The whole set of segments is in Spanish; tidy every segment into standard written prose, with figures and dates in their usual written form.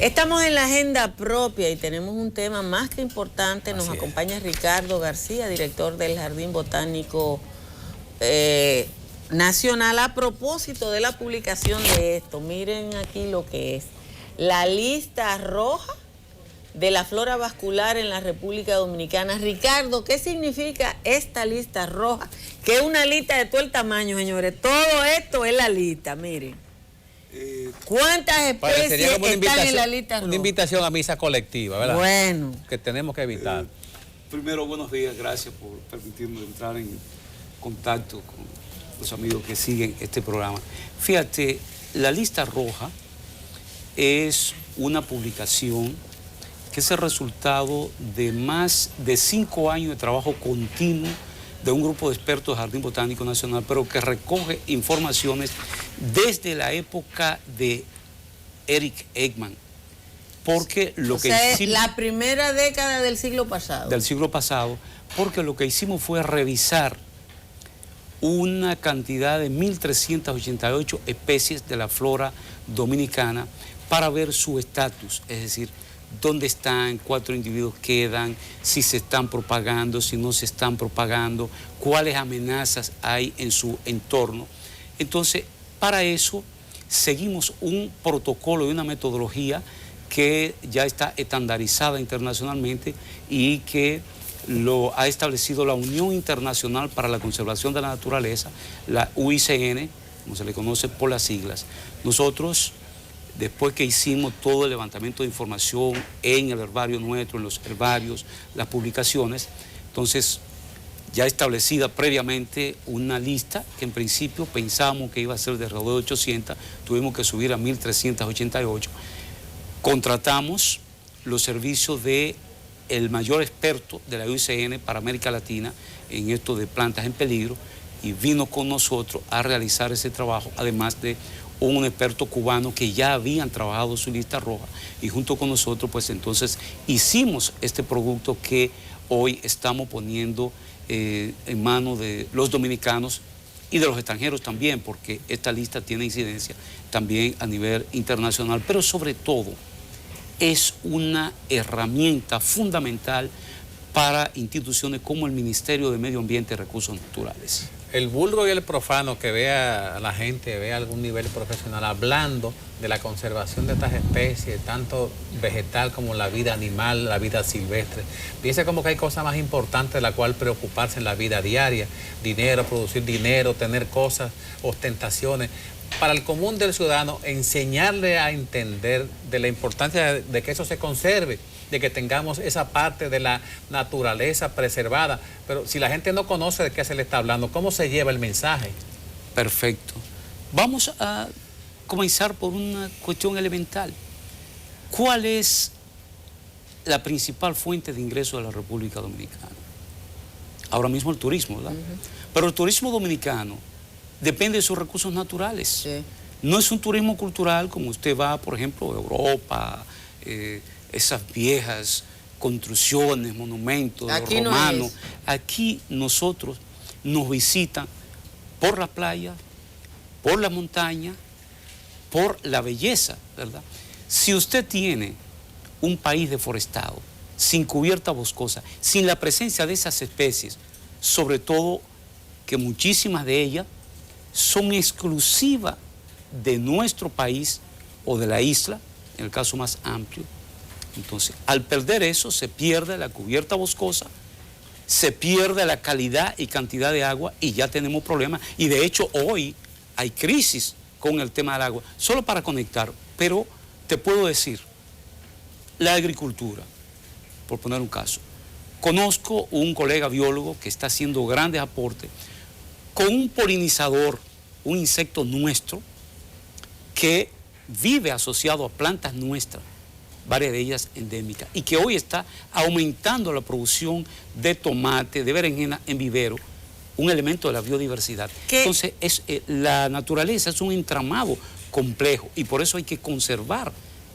Estamos en la agenda propia y tenemos un tema más que importante. Nos acompaña Ricardo García, director del Jardín Botánico Nacional, a propósito de la publicación de esto. Miren aquí lo que es la lista roja de la flora vascular en la República Dominicana. Ricardo, ¿qué significa esta lista roja? Que es una lista de todo el tamaño, señores. Todo esto es la lista, miren. ¿Cuántas especies están en la lista roja? Una invitación a misa colectiva, ¿verdad? Bueno. Que tenemos que evitar. Primero, buenos días, gracias por permitirme entrar en contacto con los amigos que siguen este programa. Fíjate, la lista roja es una publicación que es el resultado de más de 5 años de trabajo continuo de un grupo de expertos del Jardín Botánico Nacional, pero que recoge informaciones desde la época de Eric Ekman. Porque lo que hicimos, la primera década del siglo pasado. Del siglo pasado, porque lo que hicimos fue revisar una cantidad de 1.388 especies de la flora dominicana para ver su estatus, es decir, dónde están, cuántos individuos quedan, si se están propagando, si no se están propagando, cuáles amenazas hay en su entorno. Entonces, para eso seguimos un protocolo y una metodología que ya está estandarizada internacionalmente y que lo ha establecido la Unión Internacional para la Conservación de la Naturaleza, la UICN, como se le conoce por las siglas. Nosotros, después que hicimos todo el levantamiento de información en el herbario nuestro, en los herbarios, las publicaciones, entonces ya establecida previamente una lista que en principio pensábamos que iba a ser de alrededor de 800, tuvimos que subir a 1.388. Contratamos los servicios de el mayor experto de la UICN para América Latina en esto de plantas en peligro y vino con nosotros a realizar ese trabajo, además de un experto cubano que ya habían trabajado su lista roja y junto con nosotros pues entonces hicimos este producto que hoy estamos poniendo en manos de los dominicanos y de los extranjeros también, porque esta lista tiene incidencia también a nivel internacional, pero sobre todo es una herramienta fundamental para instituciones como el Ministerio de Medio Ambiente y Recursos Naturales. El vulgo y el profano que vea a la gente, vea algún nivel profesional hablando de la conservación de estas especies, tanto vegetal como la vida animal, la vida silvestre, piensa como que hay cosas más importantes de la cual preocuparse en la vida diaria, dinero, producir dinero, tener cosas, ostentaciones. Para el común del ciudadano, enseñarle a entender de la importancia de que eso se conserve, de que tengamos esa parte de la naturaleza preservada. Pero si la gente no conoce de qué se le está hablando, ¿cómo se lleva el mensaje? Perfecto. Vamos a comenzar por una cuestión elemental. ¿Cuál es la principal fuente de ingreso de la República Dominicana? Ahora mismo el turismo, ¿verdad? Pero el turismo dominicano depende de sus recursos naturales. Sí. No es un turismo cultural como usted va, por ejemplo, a Europa, esas viejas construcciones, monumentos aquí romanos. No es. Aquí nosotros nos visitan por la playa, por la montaña, por la belleza, ¿verdad? Si usted tiene un país deforestado, sin cubierta boscosa, sin la presencia de esas especies, sobre todo que muchísimas de ellas son exclusivas de nuestro país o de la isla, en el caso más amplio. Entonces, al perder eso, se pierde la cubierta boscosa, se pierde la calidad y cantidad de agua y ya tenemos problemas. Y de hecho, hoy hay crisis con el tema del agua. Solo para conectar, pero te puedo decir, la agricultura, por poner un caso. Conozco un colega biólogo que está haciendo grandes aportes con un polinizador, un insecto nuestro, que vive asociado a plantas nuestras, varias de ellas endémicas, y que hoy está aumentando la producción de tomate, de berenjena en vivero, un elemento de la biodiversidad. Entonces, la naturaleza es un entramado complejo y por eso hay que conservar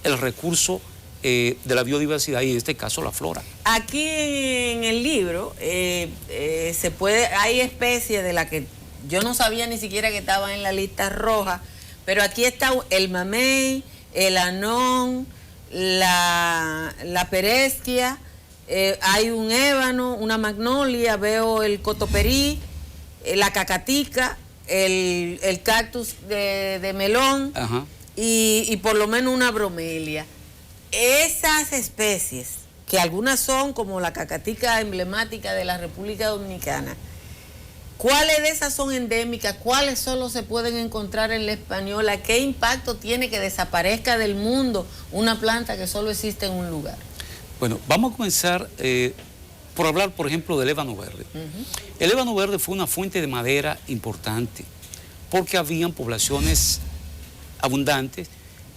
el recurso de la biodiversidad y en este caso la flora. Aquí en el libro hay especies de las que yo no sabía ni siquiera que estaban en la lista roja, pero aquí está el mamey, el anón, la peresquia, hay un ébano, una magnolia, veo el cotoperí, la cacatica, el cactus de melón. Ajá. Y por lo menos una bromelia. Esas especies, que algunas son como la cacatica emblemática de la República Dominicana, ¿cuáles de esas son endémicas? ¿Cuáles solo se pueden encontrar en la española? ¿Qué impacto tiene que desaparezca del mundo una planta que solo existe en un lugar? Bueno, vamos a comenzar por hablar, por ejemplo, del ébano verde. El ébano verde fue una fuente de madera importante porque habían poblaciones abundantes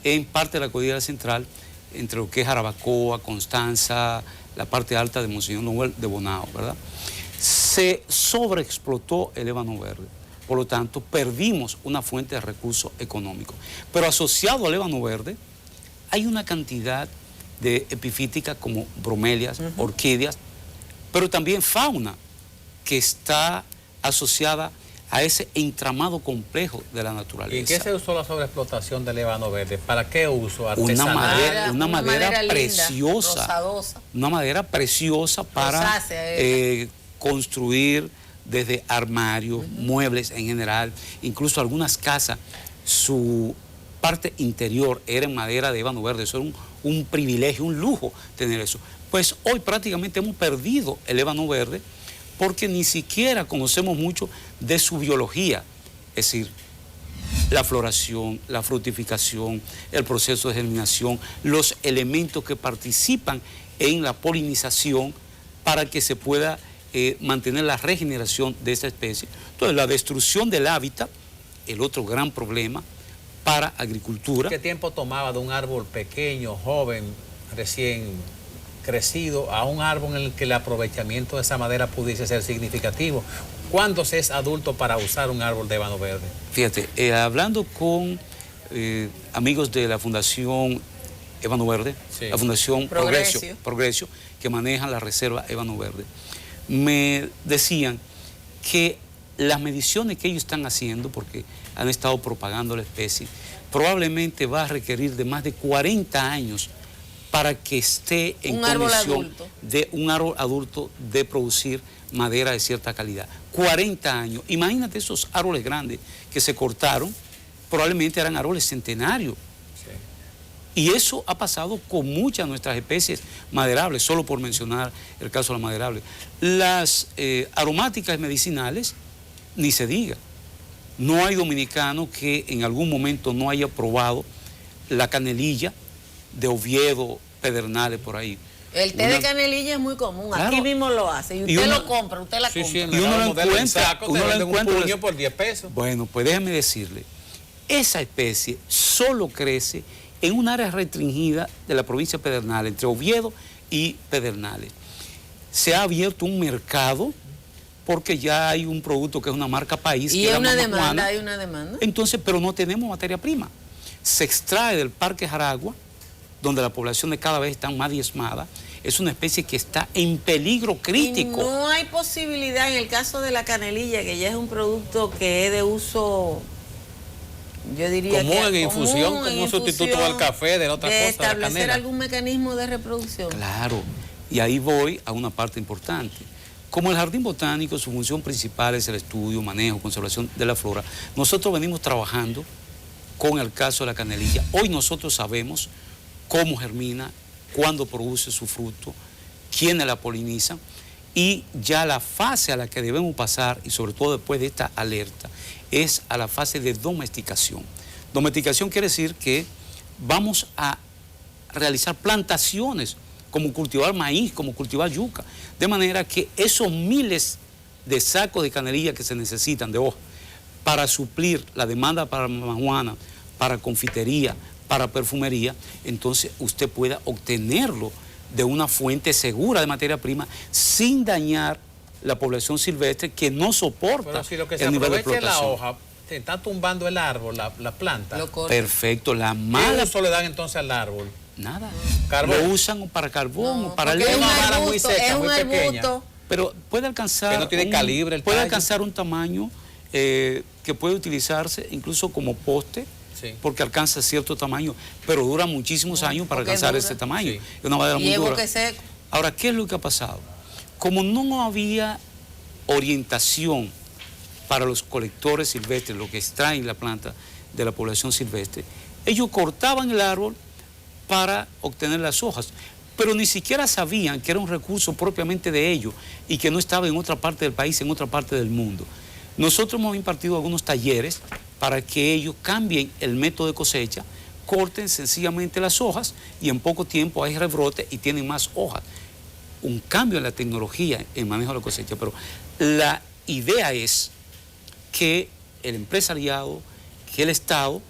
en parte de la cordillera central, entre lo que es Jarabacoa, Constanza, la parte alta de Monseñor Noel de Bonao, ¿verdad? Se sobreexplotó el ébano verde, por lo tanto perdimos una fuente de recursos económicos. Pero asociado al ébano verde hay una cantidad de epifíticas como bromelias, orquídeas, pero también fauna que está asociada a ese entramado complejo de la naturaleza. ¿Y en qué se usó la sobreexplotación del ébano verde? ¿Para qué uso? ¿Artesanal? Una madera linda, preciosa. rosadosa. Una madera preciosa para construir desde armarios, muebles en general, incluso algunas casas, su parte interior era en madera de ébano verde. Eso era un privilegio, un lujo tener eso. Pues hoy prácticamente hemos perdido el ébano verde porque ni siquiera conocemos mucho de su biología, es decir, la floración, la fructificación, el proceso de germinación, los elementos que participan en la polinización para que se pueda mantener la regeneración de esa especie. Entonces, la destrucción del hábitat, el otro gran problema para agricultura. ¿Qué tiempo tomaba de un árbol pequeño, joven, recién crecido, a un árbol en el que el aprovechamiento de esa madera pudiese ser significativo? ¿Cuándo se es adulto para usar un árbol de ébano verde? Fíjate, hablando con amigos de la Fundación Ébano Verde, sí, la Fundación Progresio, que manejan la reserva Ébano Verde, me decían que las mediciones que ellos están haciendo, porque han estado propagando la especie, probablemente va a requerir de más de 40 años para que esté en condición de un árbol adulto de producir madera de cierta calidad. 40 años. Imagínate esos árboles grandes que se cortaron, probablemente eran árboles centenarios. Sí. Y eso ha pasado con muchas de nuestras especies maderables, solo por mencionar el caso de las maderables. Las aromáticas medicinales, ni se diga. No hay dominicano que en algún momento no haya probado la canelilla de Oviedo, Pedernales, por ahí. El té de canelilla es muy común, claro, aquí mismo lo hace, y usted lo compra, usted la compra. Sí, y uno lo encuentra, un puño por 10 pesos. Bueno, pues déjeme decirle, esa especie solo crece en un área restringida de la provincia de Pedernales, entre Oviedo y Pedernales. Se ha abierto un mercado porque ya hay un producto que es una marca país. Y hay una demanda, hay una demanda. Entonces, pero no tenemos materia prima. Se extrae del Parque Jaragua, donde la población de cada vez está más diezmada. Es una especie que está en peligro crítico. Y no hay posibilidad, en el caso de la canelilla, que ya es un producto que es de uso, yo diría común en infusión, como un sustituto al café, de otra cosa, de establecer algún mecanismo de reproducción. Claro, y ahí voy a una parte importante. Como el jardín botánico, su función principal es el estudio, manejo, conservación de la flora, nosotros venimos trabajando con el caso de la canelilla. Hoy nosotros sabemos cómo germina, cuándo produce su fruto, quiénes la polinizan, y ya la fase a la que debemos pasar, y sobre todo después de esta alerta, es a la fase de domesticación. Domesticación quiere decir que vamos a realizar plantaciones, como cultivar maíz, como cultivar yuca, de manera que esos miles de sacos de canelilla que se necesitan de hoja para suplir la demanda para marihuana, para confitería, para perfumería, entonces usted pueda obtenerlo de una fuente segura de materia prima sin dañar la población silvestre que no soporta. Pero si lo que se el nivel de aprovecha explotación. La hoja, te está tumbando el árbol, la planta. Perfecto, la ¿Qué mala... uso le dan entonces al árbol? Nada. ¿Carbón? Lo usan para carbón, No, para es leña. un vara muy arbusto, seca, es muy un pequeña. arbusto. Pero puede alcanzar... Que no tiene calibre el puede tallo. alcanzar un tamaño que puede utilizarse incluso como poste Sí. porque alcanza cierto tamaño, pero dura muchísimos años para alcanzar ese tamaño. Sí. Es una madera muy dura. Seco. Ahora, ¿qué es lo que ha pasado? Como no había orientación para los colectores silvestres, lo que extraen la planta de la población silvestre, ellos cortaban el árbol para obtener las hojas, pero ni siquiera sabían que era un recurso propiamente de ellos y que no estaba en otra parte del país, en otra parte del mundo. Nosotros hemos impartido algunos talleres para que ellos cambien el método de cosecha, corten sencillamente las hojas y en poco tiempo hay rebrote y tienen más hojas. Un cambio en la tecnología, en el manejo de la cosecha, pero la idea es que el empresariado, que el Estado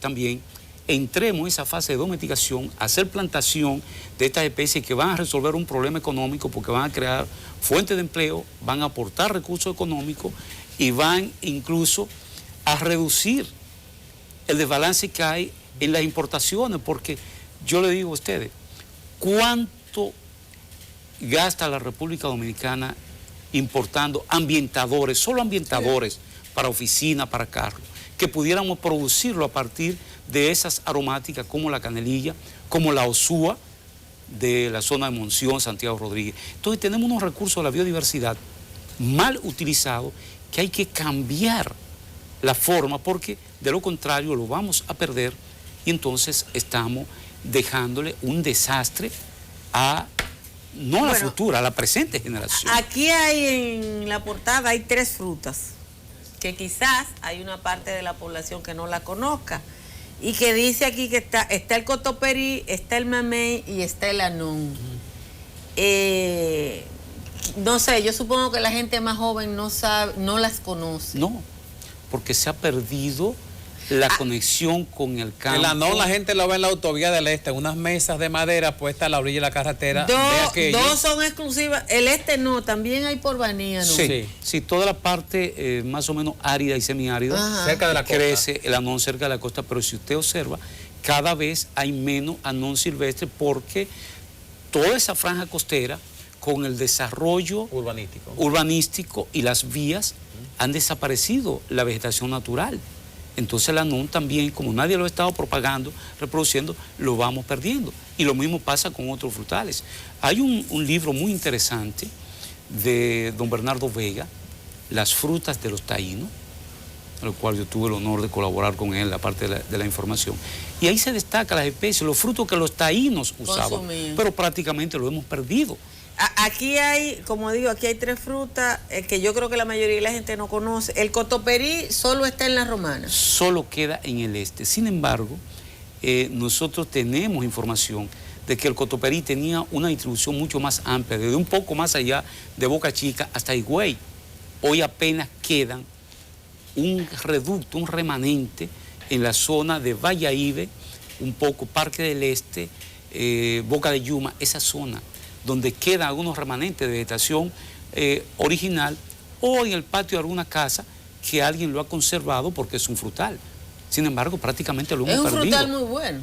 también entremos en esa fase de domesticación, hacer plantación de estas especies que van a resolver un problema económico porque van a crear fuentes de empleo, van a aportar recursos económicos y van incluso a reducir el desbalance que hay en las importaciones, porque yo le digo a ustedes, ¿cuánto gasta la República Dominicana importando ambientadores, solo ambientadores para oficina, para carros, que pudiéramos producirlo a partir de esas aromáticas como la canelilla, como la osúa de la zona de Monción, Santiago Rodríguez? Entonces tenemos unos recursos de la biodiversidad mal utilizados que hay que cambiar la forma, porque de lo contrario lo vamos a perder y entonces estamos dejándole un desastre a, no a la futura, a la presente generación. Aquí hay en la portada, hay 3 frutas, que quizás hay una parte de la población que no la conozca, y que dice aquí que está el cotoperí, está el mamey y está el anón. No sé, yo supongo que la gente más joven no sabe, no las conoce. No, porque se ha perdido la conexión con el campo. El anón la gente lo ve en la autovía del Este, unas mesas de madera puestas a la orilla de la carretera. Dos son exclusivas, el Este no, también hay por Baní, ¿no? Sí, toda la parte más o menos árida y semiárida, cerca de la costa, crece el anón cerca de la costa, pero si usted observa, cada vez hay menos anón silvestre porque toda esa franja costera, con el desarrollo urbanístico y las vías, han desaparecido la vegetación natural. Entonces el anón también, como nadie lo ha estado propagando, reproduciendo, lo vamos perdiendo. Y lo mismo pasa con otros frutales. Hay un libro muy interesante de don Bernardo Vega, Las frutas de los taínos, en el cual yo tuve el honor de colaborar con él, la parte de la información. Y ahí se destaca las especies, los frutos que los taínos usaban, pero prácticamente lo hemos perdido. Aquí hay, como digo, aquí hay 3 frutas que yo creo que la mayoría de la gente no conoce. El cotoperí solo está en la Romana. Solo queda en el este. Sin embargo, nosotros tenemos información de que el cotoperí tenía una distribución mucho más amplia, desde un poco más allá de Boca Chica hasta Higüey. Hoy apenas quedan un reducto, un remanente en la zona de Valladolid, un poco Parque del Este, Boca de Yuma, esa zona donde quedan algunos remanentes de vegetación original, o en el patio de alguna casa que alguien lo ha conservado porque es un frutal. Sin embargo, prácticamente lo hemos perdido. Es un frutal muy bueno.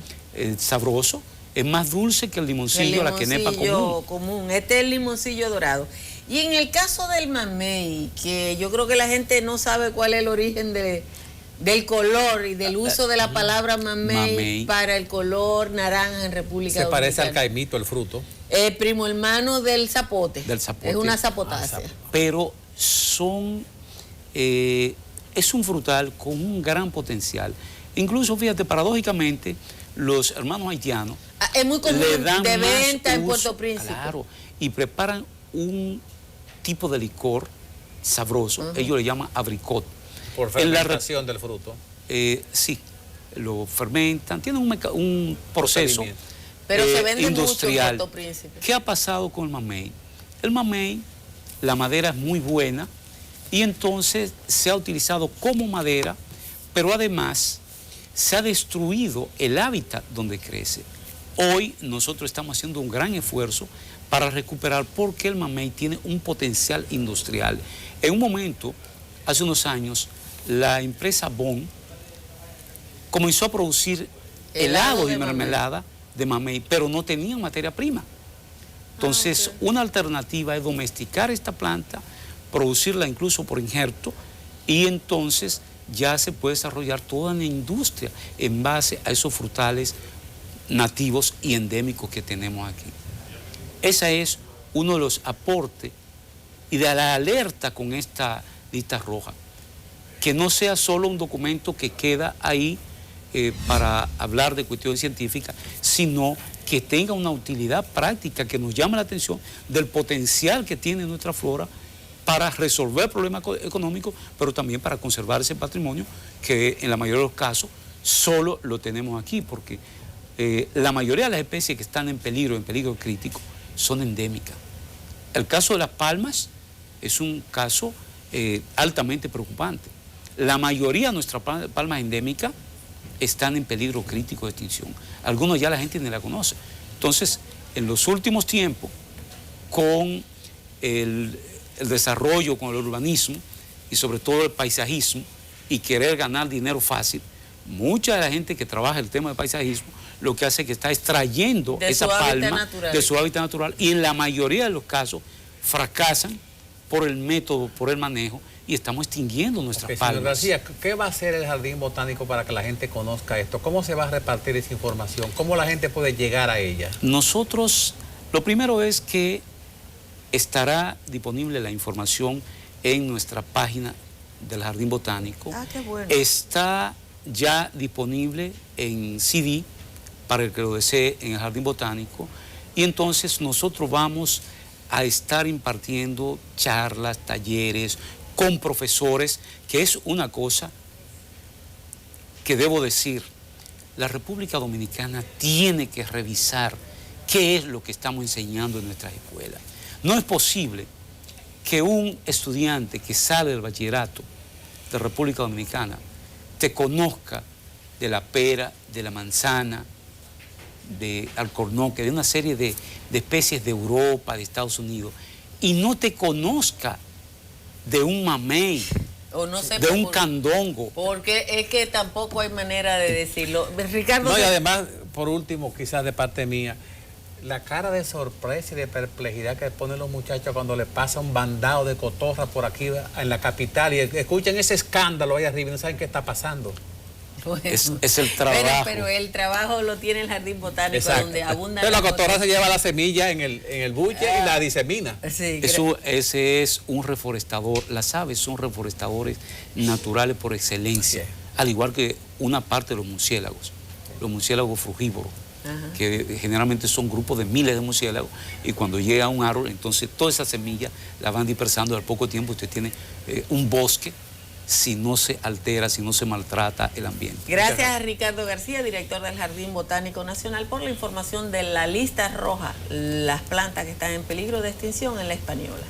Sabroso, es más dulce que el limoncillo, la quenepa común. Este es el limoncillo dorado. Y en el caso del mamey, que yo creo que la gente no sabe cuál es el origen del color y del uso de la palabra mamey para el color naranja en República Dominicana. Se parece al caimito, el fruto. Primo hermano del zapote. Del zapote. Es una zapotácea. Pero es un frutal con un gran potencial. Incluso, fíjate, paradójicamente, los hermanos haitianos es muy común le dan de venta en uso, Puerto Príncipe. Claro, y preparan un tipo de licor sabroso, ellos le llaman abricot. Por fermentación del fruto. Sí, lo fermentan, tienen un proceso pero se vende industrial. mucho en Puerto Príncipe. ¿Qué ha pasado con el mamey? El mamey, la madera es muy buena y entonces se ha utilizado como madera, pero además se ha destruido el hábitat donde crece. Hoy nosotros estamos haciendo un gran esfuerzo para recuperar, porque el mamey tiene un potencial industrial. En un momento, hace unos años, la empresa Bon comenzó a producir helados y mermelada de mamey, pero no tenían materia prima. Entonces, una alternativa es domesticar esta planta, producirla incluso por injerto y entonces ya se puede desarrollar toda una industria en base a esos frutales nativos y endémicos que tenemos aquí. Ese es uno de los aportes y de la alerta con esta lista roja. Que no sea solo un documento que queda ahí para hablar de cuestiones científicas, sino que tenga una utilidad práctica, que nos llame la atención del potencial que tiene nuestra flora para resolver problemas económicos, pero también para conservar ese patrimonio que en la mayoría de los casos solo lo tenemos aquí, porque la mayoría de las especies que están en peligro crítico, son endémicas. El caso de las palmas es un caso altamente preocupante. La mayoría de nuestras palmas endémicas están en peligro crítico de extinción. Algunos ya la gente ni la conoce. Entonces, en los últimos tiempos, con el desarrollo, con el urbanismo y sobre todo el paisajismo y querer ganar dinero fácil, mucha de la gente que trabaja el tema del paisajismo lo que hace es que está extrayendo esa palma de su hábitat natural y en la mayoría de los casos fracasan por el método, por el manejo, y estamos extinguiendo nuestras palmas. Señor García, ¿qué va a hacer el Jardín Botánico para que la gente conozca esto? ¿Cómo se va a repartir esa información? ¿Cómo la gente puede llegar a ella? Nosotros, lo primero es que estará disponible la información en nuestra página del Jardín Botánico. Ah, qué bueno. Está ya disponible en CD para el que lo desee en el Jardín Botánico, y entonces nosotros vamos a estar impartiendo charlas, talleres con profesores, que es una cosa que debo decir, la República Dominicana tiene que revisar qué es lo que estamos enseñando en nuestras escuelas. No es posible que un estudiante que sale del bachillerato de República Dominicana te conozca de la pera, de la manzana, de alcornoque, de una serie de especies de Europa, de Estados Unidos, y no te conozca de un mamey, o no sé, de un candongo. Porque es que tampoco hay manera de decirlo. Ricardo. No, y además, por último, quizás de parte mía, la cara de sorpresa y de perplejidad que ponen los muchachos cuando les pasa un bandado de cotorra por aquí en la capital y escuchan ese escándalo ahí arriba y no saben qué está pasando. Bueno, es el trabajo. Pero el trabajo lo tiene el Jardín Botánico. Exacto. Donde abunda. Pero la cotorra se lleva la semilla en el buche y la disemina. Sí, ese es un reforestador. Las aves son reforestadores naturales por excelencia, al igual que una parte de los murciélagos frugívoros. Ajá. Que generalmente son grupos de miles de murciélagos, y cuando llega a un árbol, entonces toda esa semilla la van dispersando. Al poco tiempo usted tiene un bosque, si no se altera, si no se maltrata el ambiente. Gracias a Ricardo García, director del Jardín Botánico Nacional, por la información de la lista roja, las plantas que están en peligro de extinción en La Española.